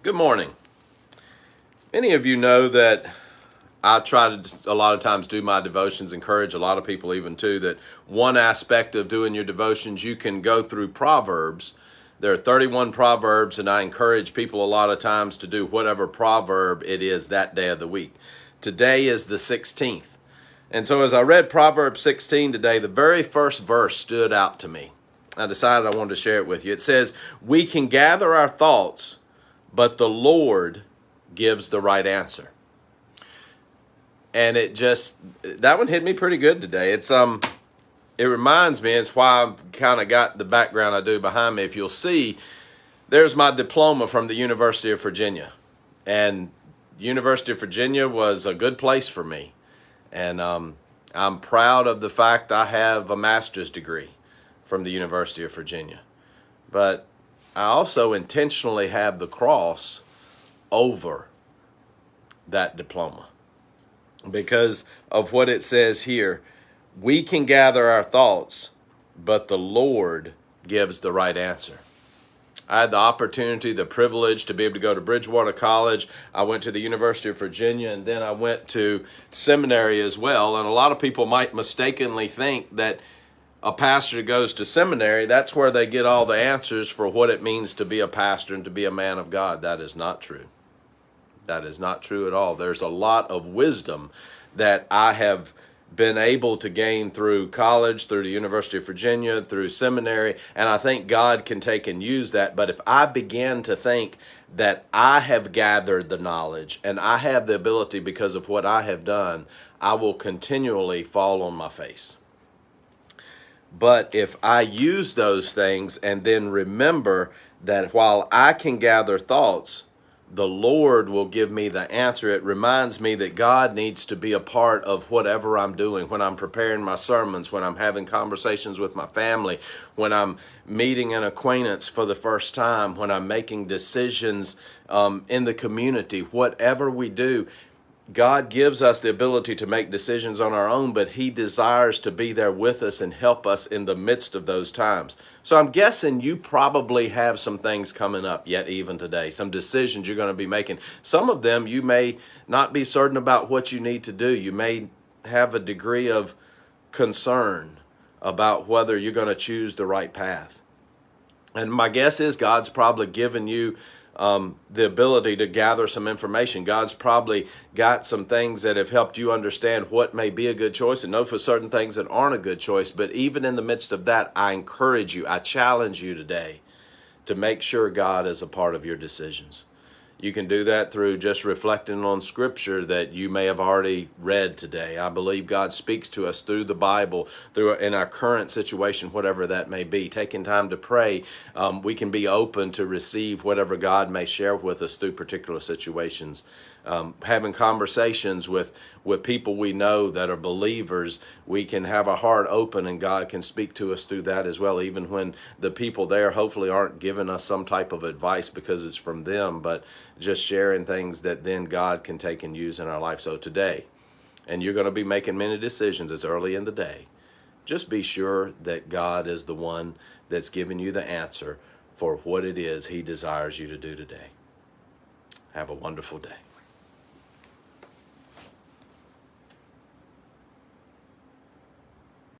Good morning. Many of you know that I try to a lot of times do my devotions, encourage a lot of people even too, that one aspect of doing your devotions, you can go through Proverbs. There are 31 Proverbs, and I encourage people a lot of times to do whatever proverb it is that day of the week. Today is the 16th. And so as I read Proverbs 16 today, the very first verse stood out to me. I decided I wanted to share it with you. It says, "We can gather our thoughts, but the Lord gives the right answer." And that one hit me pretty good today. It reminds me, it's why I've kind of got the background I do behind me. If you'll see, there's my diploma from the University of Virginia. And University of Virginia was a good place for me. And I'm proud of the fact I have a master's degree from the University of Virginia. But I also intentionally have the cross over that diploma because of what it says here. We can gather our thoughts, but the Lord gives the right answer. I had the opportunity, the privilege to be able to go to Bridgewater College. I went to the University of Virginia, and then I went to seminary as well. And a lot of people might mistakenly think that a pastor goes to seminary, that's where they get all the answers for what it means to be a pastor and to be a man of God. That is not true. That is not true at all. There's a lot of wisdom that I have been able to gain through college, through the University of Virginia, through seminary, and I think God can take and use that. But if I begin to think that I have gathered the knowledge and I have the ability because of what I have done, I will continually fall on my face. But if I use those things and then remember that while I can gather thoughts, the Lord will give me the answer. It reminds me that God needs to be a part of whatever I'm doing, when I'm preparing my sermons, when I'm having conversations with my family, when I'm meeting an acquaintance for the first time, when I'm making decisions in the community. Whatever we do, God gives us the ability to make decisions on our own, but He desires to be there with us and help us in the midst of those times. So I'm guessing you probably have some things coming up yet even today, some decisions you're going to be making. Some of them you may not be certain about what you need to do. You may have a degree of concern about whether you're going to choose the right path. And my guess is God's probably given you the ability to gather some information. God's probably got some things that have helped you understand what may be a good choice and know for certain things that aren't a good choice. But even in the midst of that, I encourage you, I challenge you today to make sure God is a part of your decisions. You can do that through just reflecting on scripture that you may have already read today. I believe God speaks to us through the Bible, through in our current situation, whatever that may be. Taking time to pray, we can be open to receive whatever God may share with us through particular situations. Having conversations with people we know that are believers, we can have a heart open and God can speak to us through that as well, even when the people there hopefully aren't giving us some type of advice because it's from them, but just sharing things that then God can take and use in our life. So today, and you're going to be making many decisions, it's early in the day, just be sure that God is the one that's giving you the answer for what it is He desires you to do today. Have a wonderful day.